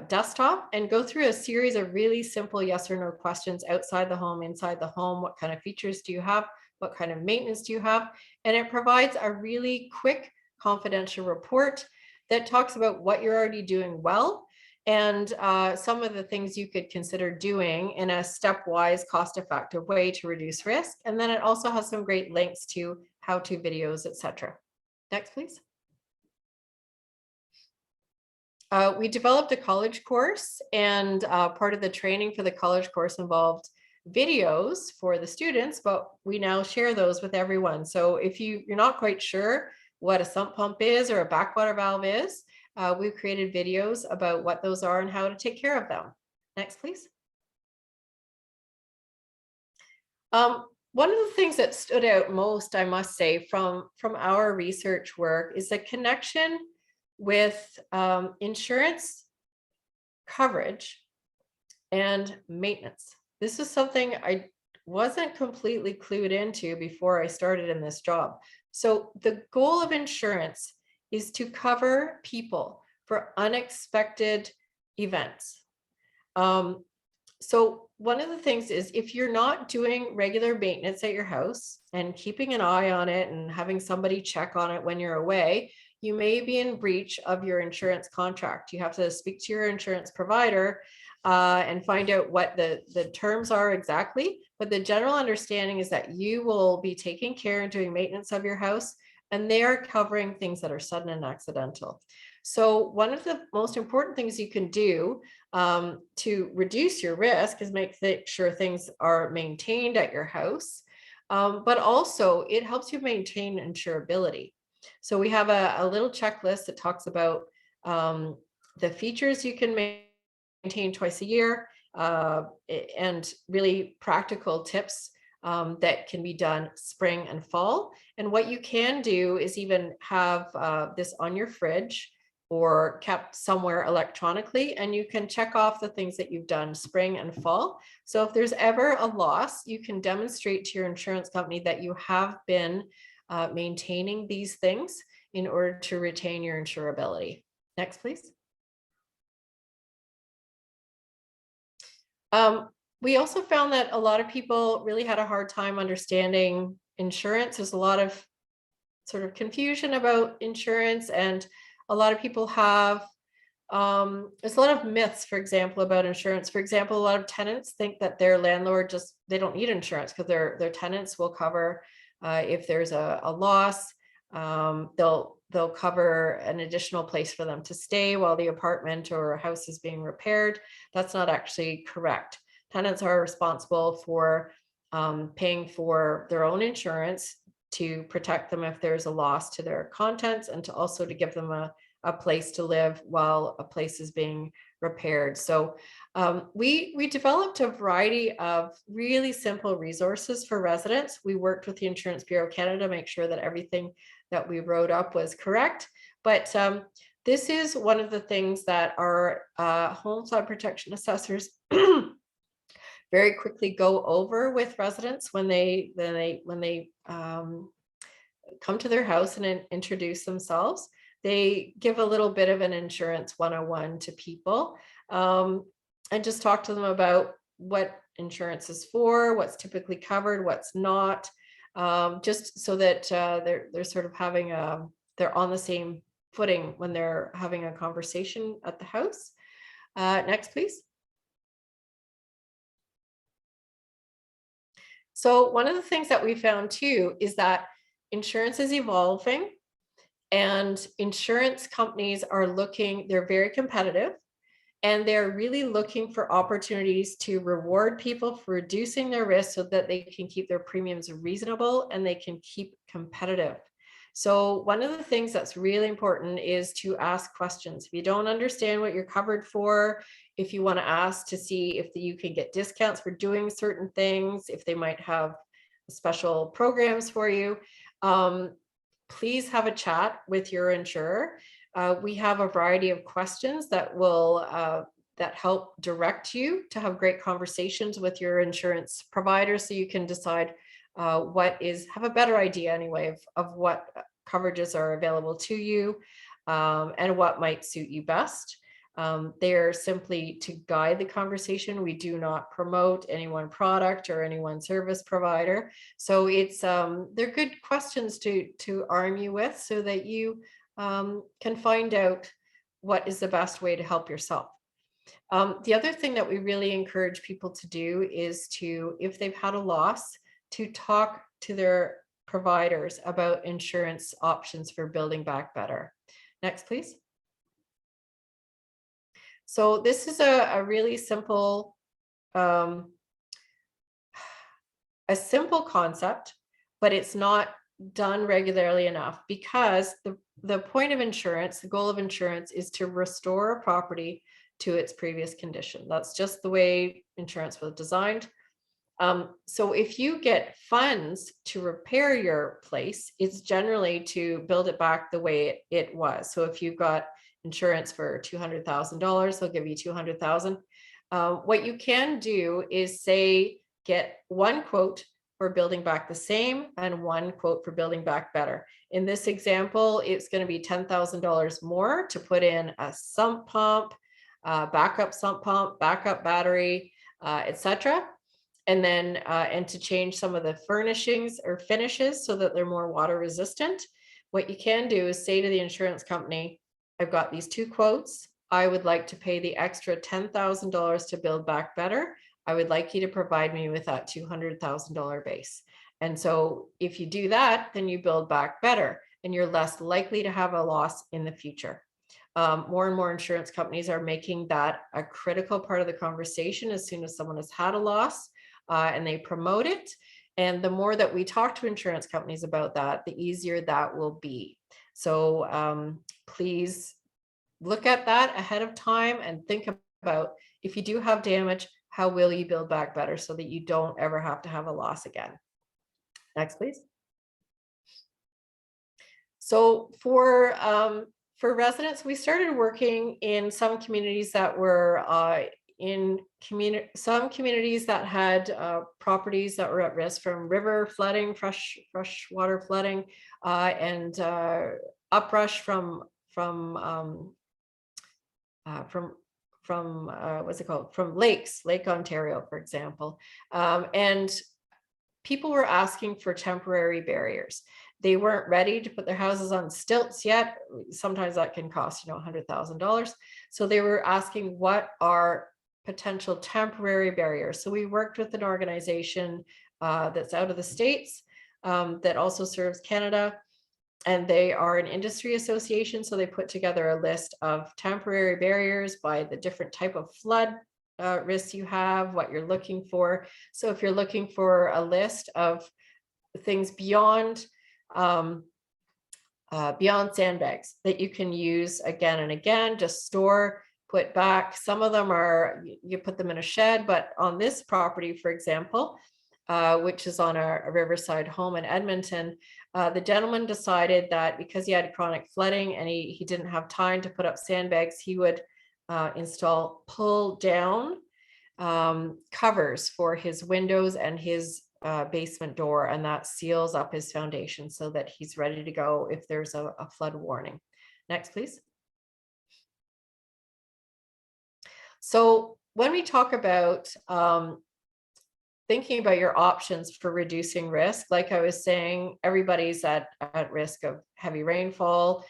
desktop and go through a series of really simple yes or no questions outside the home, inside the home. What kind of features do you have? What kind of maintenance do you have? And it provides a really quick confidential report that talks about what you're already doing well and some of the things you could consider doing in a stepwise, cost-effective way to reduce risk. And then it also has some great links to how-to videos, etc. Next, please. We developed a college course, and part of the training for the college course involved videos for the students, but we now share those with everyone. So if you're not quite sure what a sump pump is or a backwater valve is, we've created videos about what those are and how to take care of them. Next, please. One of the things that stood out most, I must say, from our research work is the connection with insurance coverage and maintenance. This is something I wasn't completely clued into before I started in this job. So the goal of insurance is to cover people for unexpected events. So one of the things is if you're not doing regular maintenance at your house and keeping an eye on it and having somebody check on it when you're away, you may be in breach of your insurance contract. You have to speak to your insurance provider and find out what the terms are exactly. But the general understanding is that you will be taking care and doing maintenance of your house, and they are covering things that are sudden and accidental. So one of the most important things you can do to reduce your risk is make sure things are maintained at your house, but also it helps you maintain insurability. So we have a little checklist that talks about the features you can maintain twice a year and really practical tips that can be done spring and fall. And what you can do is even have this on your fridge or kept somewhere electronically, and you can check off the things that you've done spring and fall. So if there's ever a loss, you can demonstrate to your insurance company that you have been maintaining these things in order to retain your insurability. Next, please. We also found that a lot of people really had a hard time understanding insurance. There's a lot of sort of confusion about insurance, and a lot of people have there's a lot of myths, for example, about insurance. For example, a lot of tenants think that their landlord they don't need insurance because their tenants will cover if there's a loss. They'll cover an additional place for them to stay while the apartment or house is being repaired. That's not actually correct. Tenants are responsible for paying for their own insurance to protect them if there's a loss to their contents, and to also to give them a place to live while a place is being repaired. So we developed a variety of really simple resources for residents. We worked with the Insurance Bureau of Canada to make sure that everything that we wrote up was correct. But this is one of the things that our home flood protection assessors very quickly go over with residents when they come to their house and introduce themselves. They give a little bit of an insurance 101 to people and just talk to them about what insurance is for, what's typically covered, what's not, just so that they're sort of having they're on the same footing when they're having a conversation at the house. Next, please. So one of the things that we found too is that insurance is evolving, and insurance companies are they're very competitive, and they're really looking for opportunities to reward people for reducing their risk so that they can keep their premiums reasonable and they can keep competitive. So one of the things that's really important is to ask questions. If you don't understand what you're covered for, if you want to ask to see if you can get discounts for doing certain things, if they might have special programs for you, please have a chat with your insurer. We have a variety of questions that will that help direct you to have great conversations with your insurance provider, so you can decide have a better idea anyway of what coverages are available to you and what might suit you best. They're simply to guide the conversation. We do not promote any one product or any one service provider. So it's they're good questions to arm you with so that you can find out what is the best way to help yourself. The other thing that we really encourage people to do is if they've had a loss, to talk to their providers about insurance options for building back better. Next, please. So this is a really simple, a simple concept, but it's not done regularly enough, because the point of insurance, the goal of insurance, is to restore a property to its previous condition. That's just the way insurance was designed. So if you get funds to repair your place, it's generally to build it back the way it was. So if you've got insurance for $200,000, they'll give you 200,000. What you can do is say, get one quote for building back the same and one quote for building back better. In this example, it's going to be $10,000 more to put in a sump pump, backup sump pump, backup battery, etc. And then and to change some of the furnishings or finishes so that they're more water resistant. What you can do is say to the insurance company, I've got these two quotes. I would like to pay the extra $10,000 to build back better. I would like you to provide me with that $200,000 base. And so if you do that, then you build back better and you're less likely to have a loss in the future. More and more insurance companies are making that a critical part of the conversation as soon as someone has had a loss, and they promote it. And the more that we talk to insurance companies about that, the easier that will be. So please look at that ahead of time and think about, if you do have damage, how will you build back better so that you don't ever have to have a loss again. Next, please. So for residents, we started working in some communities that were some communities that had properties that were at risk from river flooding, fresh water flooding, and uprush from what's it called? From lakes, Lake Ontario, for example. And people were asking for temporary barriers. They weren't ready to put their houses on stilts yet. Sometimes that can cost, $100,000. So they were asking, what are potential temporary barriers? So we worked with an organization that's out of the States that also serves Canada. And they are an industry association. So they put together a list of temporary barriers by the different type of flood risks you have, what you're looking for. So if you're looking for a list of things beyond sandbags that you can use again and again, just store, put back. Some of them are, you put them in a shed, but on this property, for example, which is on a riverside home in Edmonton, the gentleman decided that because he had chronic flooding and he didn't have time to put up sandbags, he would install pull down covers for his windows and his basement door, and that seals up his foundation so that he's ready to go if there's a flood warning. Next, please. So when we talk about thinking about your options for reducing risk, like I was saying, everybody's at risk of heavy rainfall,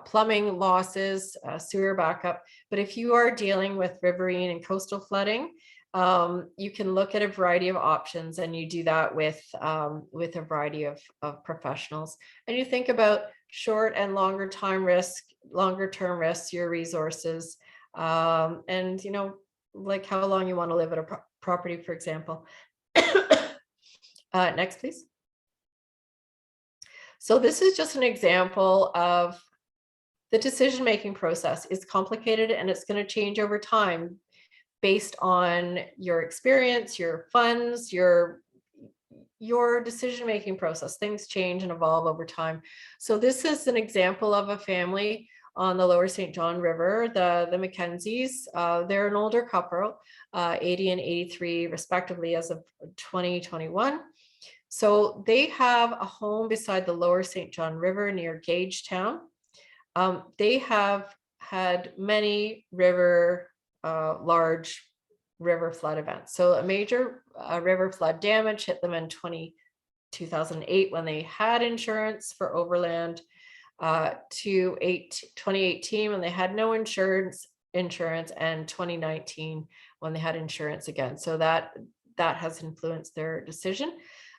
plumbing losses, sewer backup. But if you are dealing with riverine and coastal flooding, you can look at a variety of options, and you do that with a variety of professionals. And you think about short and longer term risks, your resources, and like how long you want to live at a property, for example. Next, please. So this is just an example of the decision-making process. Is complicated, and it's going to change over time based on your experience, your funds, your decision-making process. Things change and evolve over time. So this is an example of a family on the Lower St. John River, the Mackenzies. They're an older couple, 80 and 83 respectively as of 2021. So they have a home beside the Lower St. John River near Gagetown. They have had many large river flood events. So a major river flood damage hit them in 2008 when they had insurance for overland, to 2018 when they had no insurance, and 2019 when they had insurance again. So that has influenced their decision.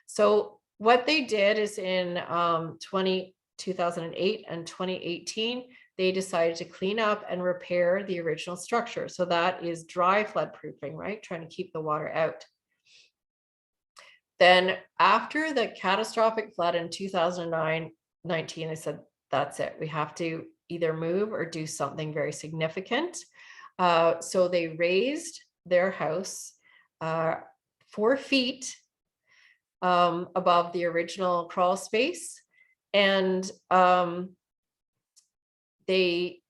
So what they did is in 2008 and 2018, they decided to clean up and repair the original structure. So that is dry flood proofing, right? Trying to keep the water out. Then after the catastrophic flood in 2019, they said, that's it. We have to either move or do something very significant. So they raised their house 4 feet above the original crawl space. And they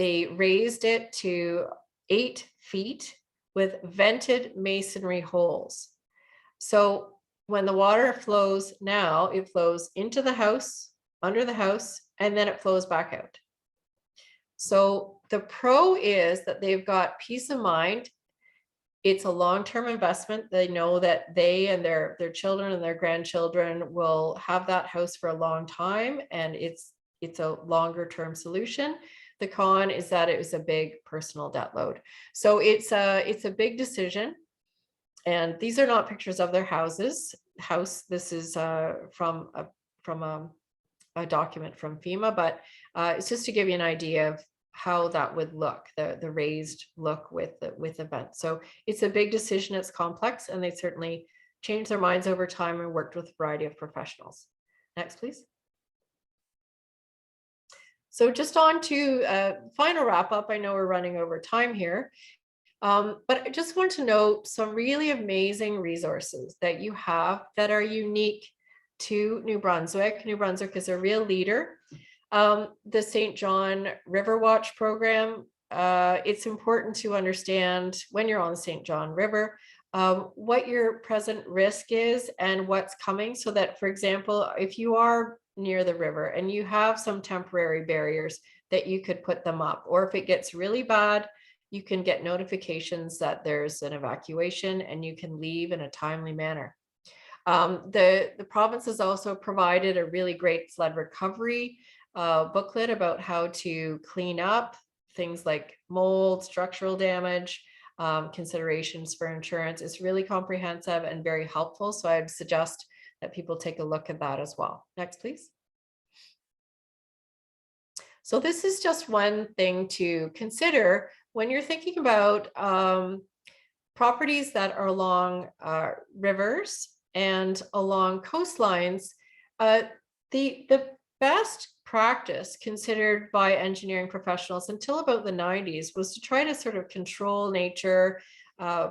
raised it to 8 feet with vented masonry holes. So when the water flows now, it flows into the house, under the house, and then it flows back out. So the pro is that they've got peace of mind. It's a long-term investment. They know that they and their children and their grandchildren will have that house for a long time, and it's a longer-term solution. The con is that it was a big personal debt load. So it's a big decision. And these are not pictures of their house. This is from a document from FEMA, but it's just to give you an idea of how that would look, the raised look with the vent. So it's a big decision, it's complex, and they certainly changed their minds over time and worked with a variety of professionals. Next, please. So just on to final wrap up. I know we're running over time here. But I just want to note some really amazing resources that you have that are unique to New Brunswick. New Brunswick is a real leader. The St. John River Watch program, it's important to understand when you're on the St. John River, what your present risk is and what's coming, so that, for example, if you are near the river and you have some temporary barriers, that you could put them up, or if it gets really bad, you can get notifications that there's an evacuation and you can leave in a timely manner. The province has also provided a really great flood recovery booklet about how to clean up things like mold, structural damage, considerations for insurance. It's really comprehensive and very helpful. So I'd suggest that people take a look at that as well. Next, please. So this is just one thing to consider when you're thinking about properties that are along rivers and along coastlines. The best practice considered by engineering professionals until about the 90s was to try to sort of control nature,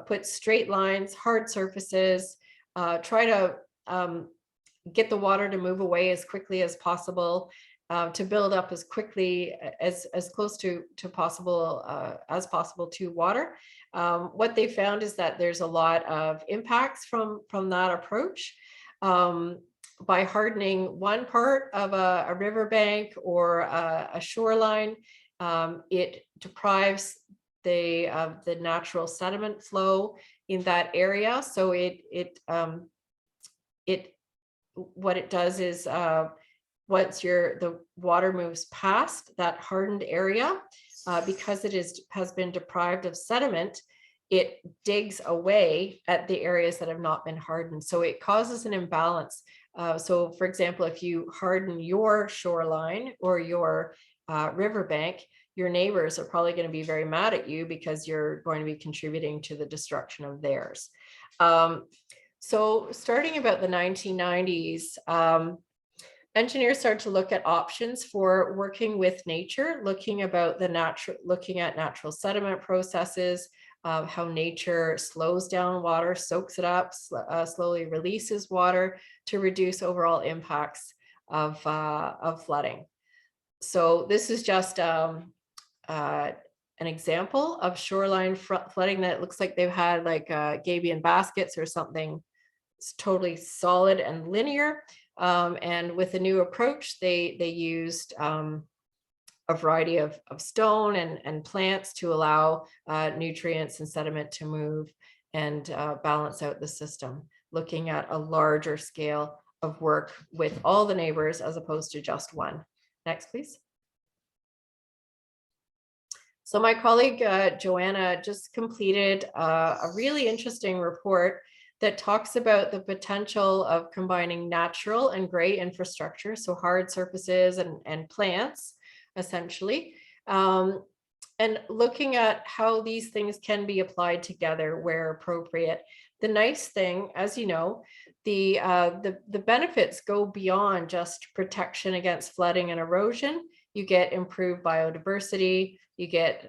put straight lines, hard surfaces, try to get the water to move away as quickly as possible, to build up as quickly as close to possible as possible to water. What they found is that there's a lot of impacts from that approach. By hardening one part of a riverbank or a shoreline, it deprives the natural sediment flow in that area. So what it does is, once the water moves past that hardened area, because it has been deprived of sediment, it digs away at the areas that have not been hardened. So it causes an imbalance. So for example, if you harden your shoreline or your riverbank, your neighbors are probably going to be very mad at you because you're going to be contributing to the destruction of theirs. So starting about the 1990s, engineers started to look at options for working with nature, looking at natural sediment processes, how nature slows down water, soaks it up, slowly releases water to reduce overall impacts of flooding. So this is just an example of shoreline flooding that looks like they've had like gabion baskets or something. It's totally solid and linear. And with a new approach, they used a variety of stone and plants to allow nutrients and sediment to move and balance out the system, looking at a larger scale of work with all the neighbors as opposed to just one. Next, please. So my colleague Joanna just completed a really interesting report that talks about the potential of combining natural and gray infrastructure, so hard surfaces and plants, essentially. And looking at how these things can be applied together where appropriate. The nice thing, as you know, the benefits go beyond just protection against flooding and erosion. You get improved biodiversity, you get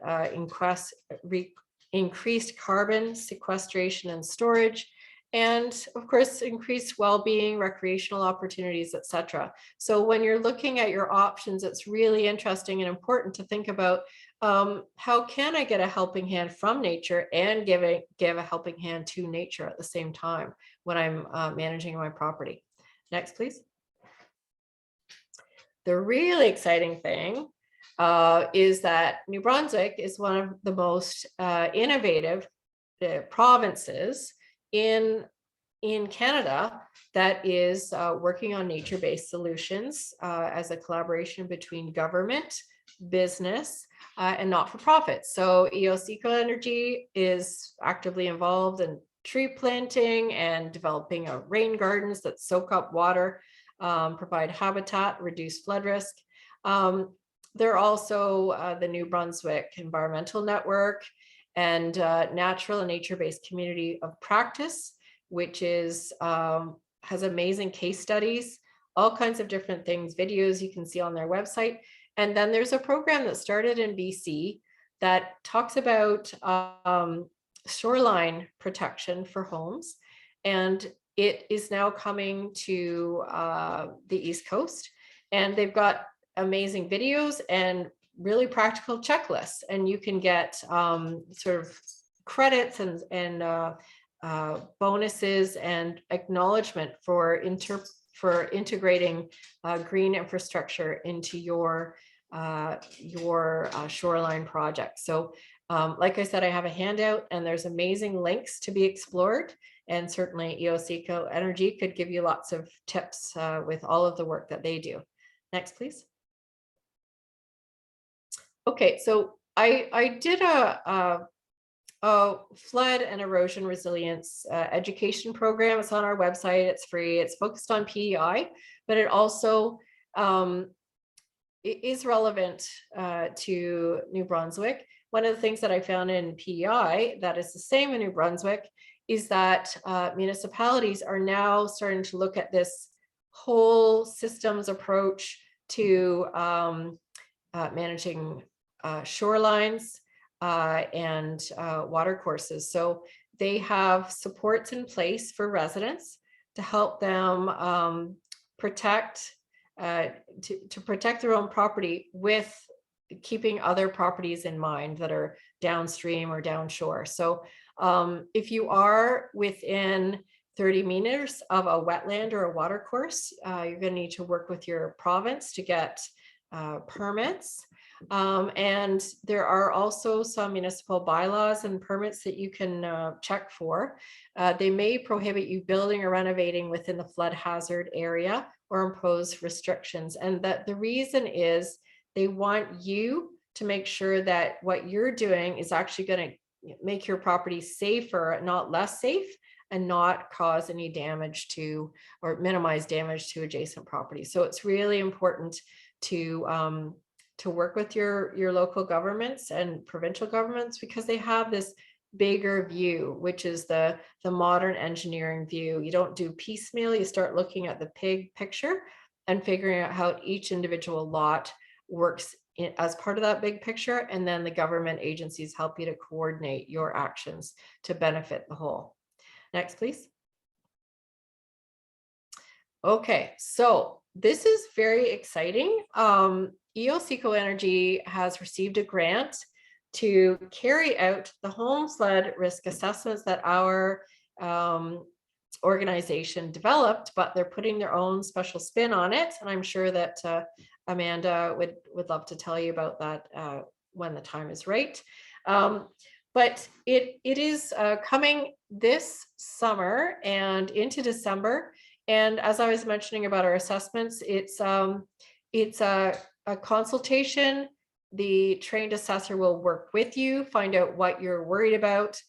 increased carbon sequestration and storage, and of course, increased well-being, recreational opportunities, etc. So when you're looking at your options, it's really interesting and important to think about how can I get a helping hand from nature and give a helping hand to nature at the same time when I'm managing my property. Next, please. The really exciting thing is that New Brunswick is one of the most innovative provinces in Canada that is working on nature-based solutions as a collaboration between government, business, and not-for-profit. So EOS Eco Energy is actively involved in tree planting and developing rain gardens that soak up water, provide habitat, reduce flood risk. They're also the New Brunswick Environmental Network and Natural and Nature-Based Community of Practice, which is has amazing case studies, all kinds of different things, videos you can see on their website. And then there's a program that started in BC that talks about shoreline protection for homes. And it is now coming to the East Coast. And they've got amazing videos and really practical checklists. And you can get sort of credits and bonuses and acknowledgement for integrating green infrastructure into your shoreline project. So like I said, I have a handout and there's amazing links to be explored. And certainly EOS Eco Energy could give you lots of tips with all of the work that they do. Next, please. Okay, so I did a flood and erosion resilience education program. It's on our website. It's free. It's focused on PEI, but it also is relevant to New Brunswick. One of the things that I found in PEI that is the same in New Brunswick is that municipalities are now starting to look at this whole systems approach to managing shorelines and watercourses. So they have supports in place for residents to help them protect to protect their own property with keeping other properties in mind that are downstream or downshore. So if you are within 30 meters of a wetland or a watercourse, you're going to need to work with your province to get permits. And there are also some municipal bylaws and permits that you can check for. They may prohibit you building or renovating within the flood hazard area or impose restrictions. And that the reason is they want you to make sure that what you're doing is actually going to make your property safer, not less safe, and not cause any damage to or minimize damage to adjacent properties. So it's really important to work with your local governments and provincial governments because they have this bigger view, which is the modern engineering view. You don't do piecemeal, you start looking at the big picture and figuring out how each individual lot works as part of that big picture. And then the government agencies help you to coordinate your actions to benefit the whole. Next, please. Okay, so this is very exciting. EOS Eco Energy has received a grant to carry out the home flood risk assessments that our organization developed, but they're putting their own special spin on it. And I'm sure that Amanda would love to tell you about that when the time is right. But it is coming this summer and into December. And as I was mentioning about our assessments, it's a consultation. The trained assessor will work with you, find out what you're worried about,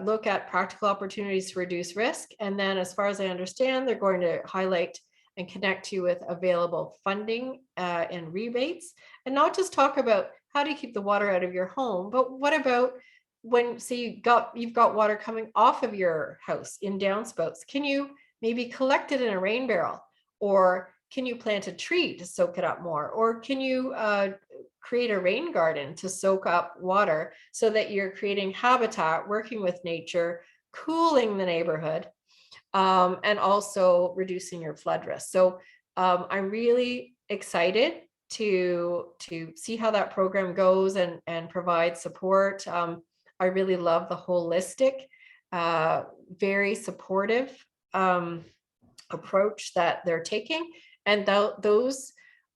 look at practical opportunities to reduce risk. And then as far as I understand, they're going to highlight and connect you with available funding and rebates, and not just talk about how do you keep the water out of your home, but what about when, say, you've got water coming off of your house in downspouts? Can you maybe collect it in a rain barrel, or can you plant a tree to soak it up more, or can you create a rain garden to soak up water so that you're creating habitat, working with nature, cooling the neighborhood, and also reducing your flood risk. So I'm really excited to see how that program goes and provide support. I really love the holistic, very supportive approach that they're taking. And those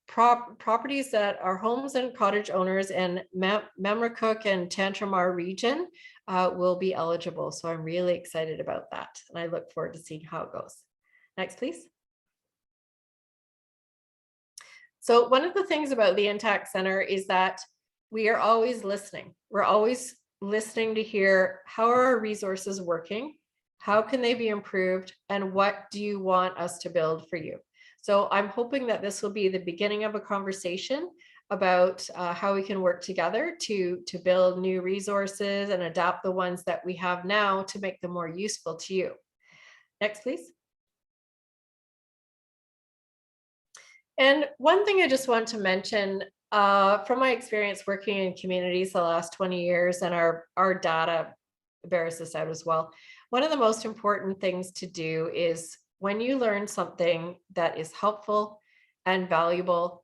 properties that are homes and cottage owners in Memricook and Tantramar region will be eligible. So I'm really excited about that. And I look forward to seeing how it goes. Next, please. So one of the things about the Intact Center is that we are always listening. We're always listening to hear, how are our resources working? How can they be improved? And what do you want us to build for you? So I'm hoping that this will be the beginning of a conversation about how we can work together to build new resources and adapt the ones that we have now to make them more useful to you. Next, please. And one thing I just want to mention, from my experience working in communities the last 20 years, and our data bears this out as well, one of the most important things to do is when you learn something that is helpful and valuable,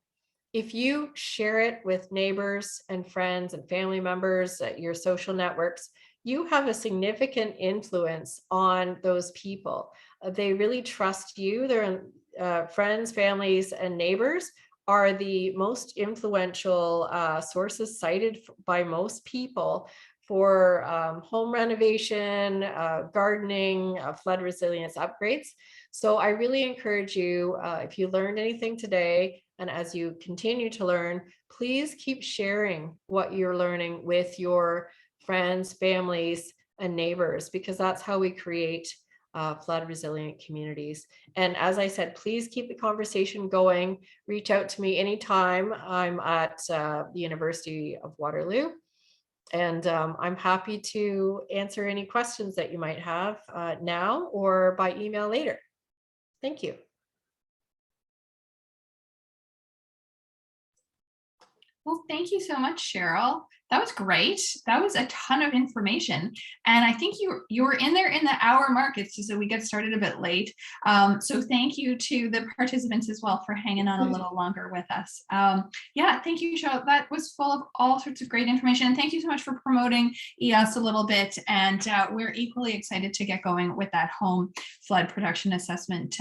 if you share it with neighbors and friends and family members at your social networks, you have a significant influence on those people. They really trust you. They're friends, families, and neighbors are the most influential sources cited by most people for home renovation, gardening, flood resilience upgrades. So I really encourage you, if you learned anything today, and as you continue to learn, please keep sharing what you're learning with your friends, families, and neighbors, because that's how we create flood resilient communities. And as I said, please keep the conversation going. Reach out to me anytime. I'm at the University of Waterloo. And I'm happy to answer any questions that you might have now or by email later. Thank you. Well, thank you so much, Cheryl. That was great. That was a ton of information. And I think you were in there in the hour mark. It's just that we got started a bit late. So thank you to the participants as well for hanging on a little longer with us. Yeah, thank you, Cheryl. That was full of all sorts of great information. And thank you so much for promoting EOS a little bit. And we're equally excited to get going with that home flood production assessment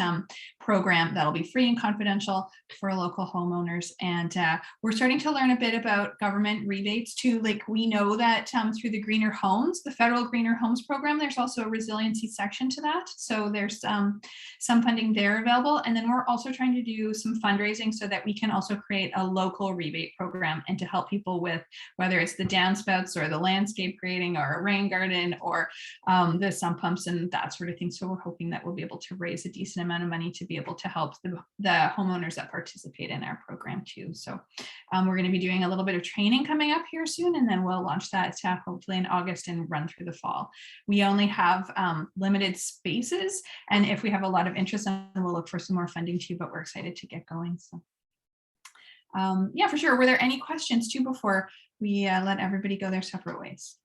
program that'll be free and confidential for local homeowners. And we're starting to learn a bit about government rebates too. Like, we know that through the Greener Homes, the federal Greener Homes program, there's also a resiliency section to that. So there's some funding there available. And then we're also trying to do some fundraising so that we can also create a local rebate program and to help people with whether it's the downspouts or the landscape grading or a rain garden or the sump pumps and that sort of thing. So we're hoping that we'll be able to raise a decent amount of money to be able to help the homeowners that participate in our program too. So we're going to be doing a little bit of training coming up here soon, and then we'll launch that hopefully in August and run through the fall. We only have limited spaces, and if we have a lot of interest, then we'll look for some more funding too, but we're excited to get going. So yeah, for sure. Were there any questions too before we let everybody go their separate ways?